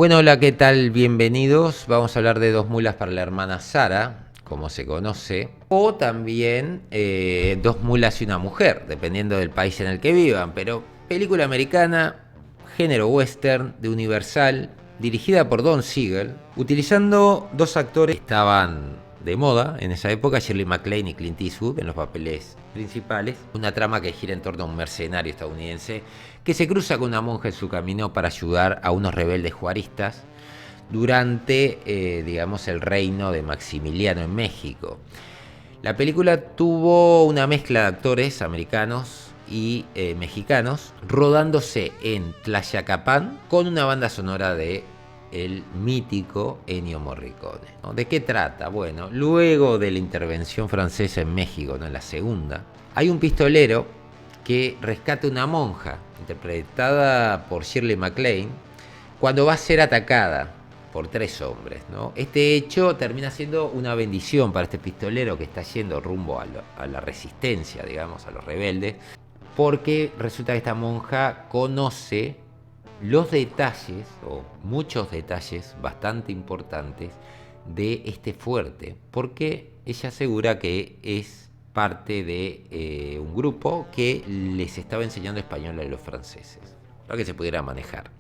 Bueno, hola, ¿qué tal? Bienvenidos. Vamos a hablar de Dos mulas para la hermana Sara, como se conoce, o también Dos mulas y una mujer, dependiendo del país en el que vivan. Pero película americana, género western, de Universal, dirigida por Don Siegel, utilizando dos actores que estaban de moda en esa época, Shirley MacLaine y Clint Eastwood en los papeles principales. Una trama que gira en torno a un mercenario estadounidense que se cruza con una monja en su camino para ayudar a unos rebeldes juaristas durante, digamos, el reino de Maximiliano en México. La película tuvo una mezcla de actores americanos y mexicanos, rodándose en Tlayacapan con una banda sonora de el mítico Ennio Morricone, ¿no? ¿De qué trata? Bueno, luego de la intervención francesa en México, ¿no?, en la segunda, hay un pistolero que rescata una monja, interpretada por Shirley MacLaine, cuando va a ser atacada por tres hombres, ¿no? Este hecho termina siendo una bendición para este pistolero que está yendo rumbo a la resistencia, digamos, a los rebeldes, porque resulta que esta monja conoce los detalles, o muchos detalles bastante importantes, de este fuerte, porque ella asegura que es parte de un grupo que les estaba enseñando español a los franceses, para que se pudiera manejar.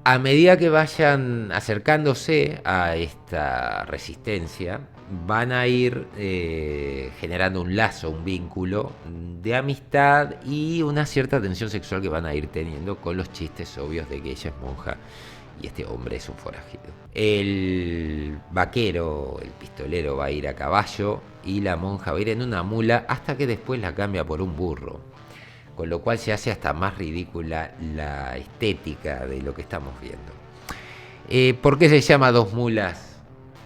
A medida que vayan acercándose a esta resistencia, van a ir generando un lazo, un vínculo de amistad y una cierta tensión sexual que van a ir teniendo con los chistes obvios de que ella es monja y este hombre es un forajido. El vaquero, el pistolero, va a ir a caballo y la monja va a ir en una mula hasta que después la cambia por un burro, con lo cual se hace hasta más ridícula la estética de lo que estamos viendo. ¿Por qué se llama Dos mulas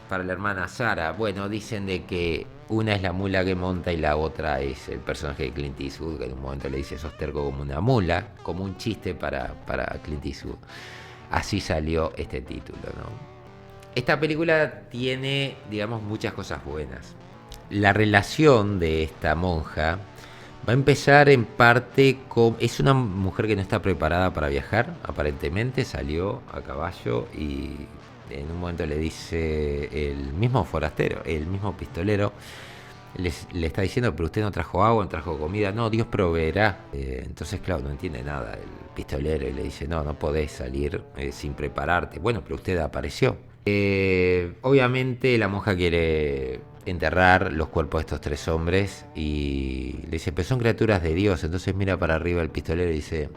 para la hermana Sara? Bueno, dicen de que una es la mula que monta y la otra es el personaje de Clint Eastwood, que en un momento le dice sos terco como una mula, como un chiste para Clint Eastwood. Así salió este título, ¿no? Esta película tiene, digamos, muchas cosas buenas. La relación de esta monja va a empezar en parte con... Es una mujer que no está preparada para viajar, aparentemente salió a caballo y en un momento le dice el mismo forastero, el mismo pistolero, le está diciendo, pero usted no trajo agua, no trajo comida, no, Dios proveerá. Entonces, claro, no entiende nada el pistolero y le dice, no, no podés salir sin prepararte. Bueno, pero usted apareció. Obviamente la monja quiere enterrar los cuerpos de estos tres hombres y le dice, pero son criaturas de Dios. Entonces mira para arriba el pistolero y dice,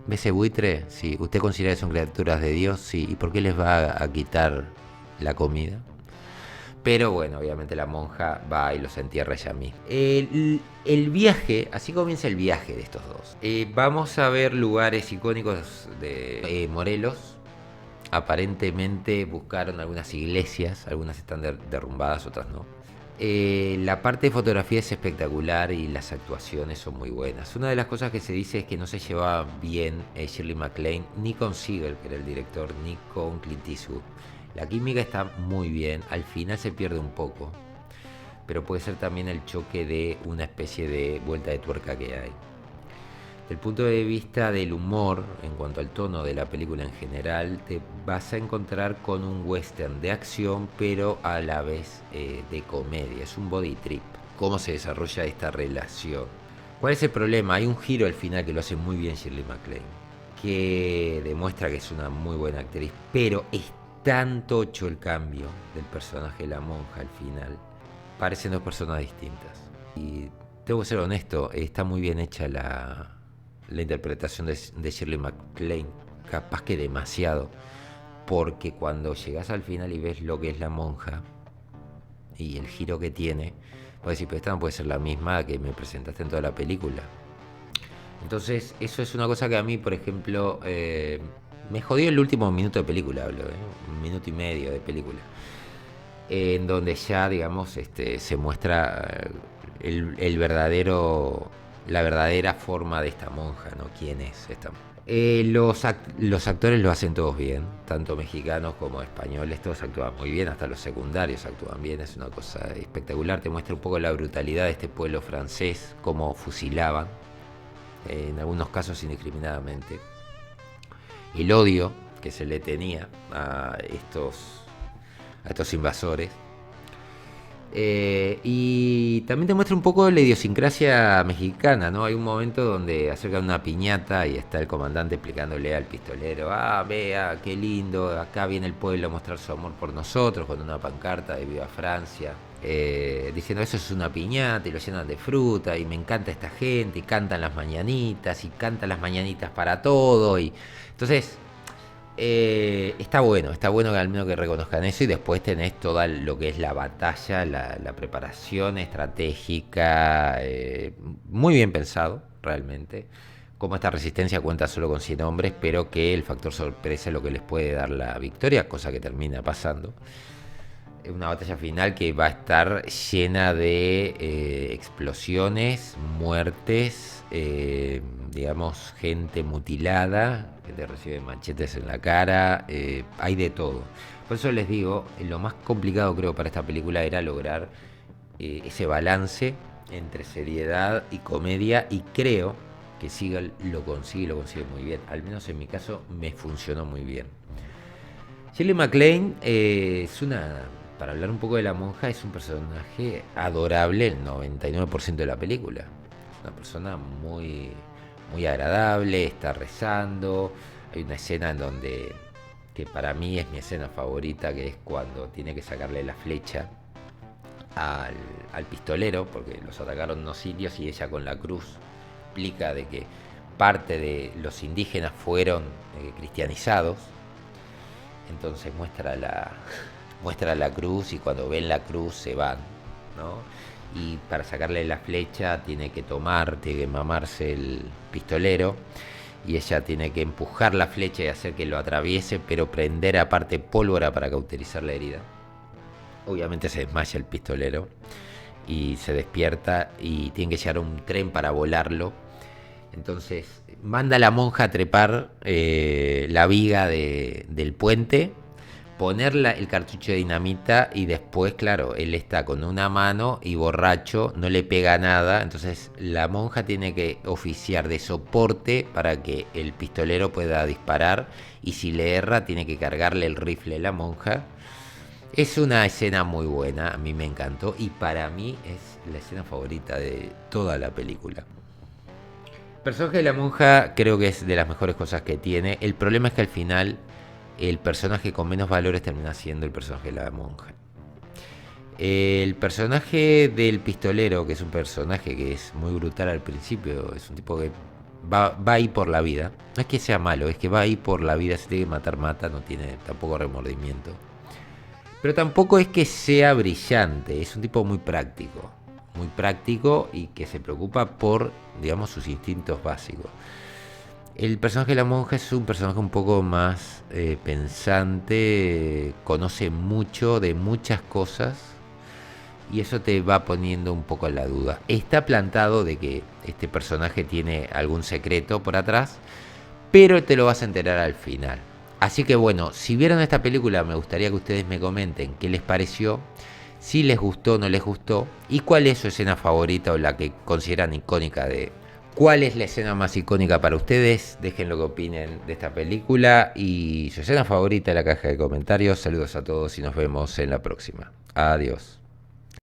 ¿ve ese buitre? Sí. ¿Usted considera que son criaturas de Dios? Sí. ¿Y por qué les va a quitar la comida? Pero bueno, obviamente la monja va y los entierra ella misma. El viaje, así comienza el viaje de estos dos. Vamos a ver lugares icónicos de Morelos. Aparentemente buscaron algunas iglesias, algunas están derrumbadas, otras no. La parte de fotografía es espectacular y las actuaciones son muy buenas. Una de las cosas que se dice es que no se llevaba bien Shirley MacLaine ni con Siegel, que era el director, ni con Clint Eastwood. La química está muy bien, al final se pierde un poco, pero puede ser también el choque de una especie de vuelta de tuerca que hay. Desde el punto de vista del humor, en cuanto al tono de la película en general, te vas a encontrar con un western de acción, pero a la vez de comedia. Es un body trip. ¿Cómo se desarrolla esta relación? ¿Cuál es el problema? Hay un giro al final que lo hace muy bien Shirley MacLaine, que demuestra que es una muy buena actriz, pero es tan tocho el cambio del personaje de la monja al final. Parecen dos personas distintas. Y tengo que ser honesto, está muy bien hecha la interpretación de Shirley MacLaine, capaz que demasiado, porque cuando llegas al final y ves lo que es la monja y el giro que tiene, puedes decir, pero esta no puede ser la misma que me presentaste en toda la película. Entonces eso es una cosa que a mí, por ejemplo, me jodió el último minuto de película, hablo, un minuto y medio de película, en donde ya, digamos, se muestra el verdadero, la verdadera forma de esta monja, ¿no? ¿Quién es esta monja? Los actores lo hacen todos bien, tanto mexicanos como españoles, todos actúan muy bien, hasta los secundarios actúan bien, es una cosa espectacular, te muestra un poco la brutalidad de este pueblo francés, cómo fusilaban, en algunos casos indiscriminadamente, el odio que se le tenía a estos invasores. Y también te muestra un poco la idiosincrasia mexicana, ¿no? Hay un momento donde acercan una piñata y está el comandante explicándole al pistolero: ah, vea, qué lindo, acá viene el pueblo a mostrar su amor por nosotros, con una pancarta de Viva Francia, diciendo eso es una piñata, y lo llenan de fruta, y me encanta esta gente, y cantan las mañanitas, para todo, y entonces está bueno que al menos que reconozcan eso, y después tenés todo lo que es la batalla, la preparación estratégica, muy bien pensado, realmente. Como esta resistencia cuenta solo con 100 hombres, pero que el factor sorpresa es lo que les puede dar la victoria, cosa que termina pasando. Es una batalla final que va a estar llena de explosiones, muertes, digamos, gente mutilada, que te recibe machetes en la cara, hay de todo. Por eso les digo, lo más complicado creo para esta película era lograr ese balance entre seriedad y comedia, y creo que Seagal lo consigue muy bien. Al menos en mi caso me funcionó muy bien. Shirley MacLaine para hablar un poco de la monja, es un personaje adorable el 99% de la película. Es una persona muy, muy agradable, está rezando. Hay una escena en donde, que para mí es mi escena favorita, que es cuando tiene que sacarle la flecha al pistolero, porque los atacaron unos sirios y ella con la cruz explica de que parte de los indígenas fueron cristianizados. Entonces muestra la cruz, y cuando ven la cruz se van, ¿no? Y para sacarle la flecha tiene que mamarse el pistolero, y ella tiene que empujar la flecha y hacer que lo atraviese, pero prender aparte pólvora para cauterizar la herida. Obviamente se desmaya el pistolero y se despierta, y tiene que llegar a un tren para volarlo. Entonces manda a la monja a trepar la viga del puente, poner el cartucho de dinamita, y después, claro, él está con una mano y borracho, no le pega nada. Entonces la monja tiene que oficiar de soporte para que el pistolero pueda disparar, y si le erra tiene que cargarle el rifle a la monja. Es una escena muy buena, a mí me encantó, y para mí es la escena favorita de toda la película. El personaje de la monja creo que es de las mejores cosas que tiene. El problema es que al final el personaje con menos valores termina siendo el personaje de la monja. El personaje del pistolero, que es un personaje que es muy brutal al principio, es un tipo que va ahí por la vida. No es que sea malo, es que va ahí por la vida, se tiene que matar, mata, no tiene tampoco remordimiento. Pero tampoco es que sea brillante, es un tipo muy práctico y que se preocupa por, digamos, sus instintos básicos. El personaje de la monja es un personaje un poco más pensante, conoce mucho de muchas cosas, y eso te va poniendo un poco en la duda. Está plantado de que este personaje tiene algún secreto por atrás, pero te lo vas a enterar al final. Así que bueno, si vieron esta película, me gustaría que ustedes me comenten qué les pareció, si les gustó o no les gustó, y cuál es su escena favorita o la que consideran icónica. ¿Cuál es la escena más icónica para ustedes? Dejen lo que opinen de esta película y su escena favorita en la caja de comentarios. Saludos a todos y nos vemos en la próxima. Adiós.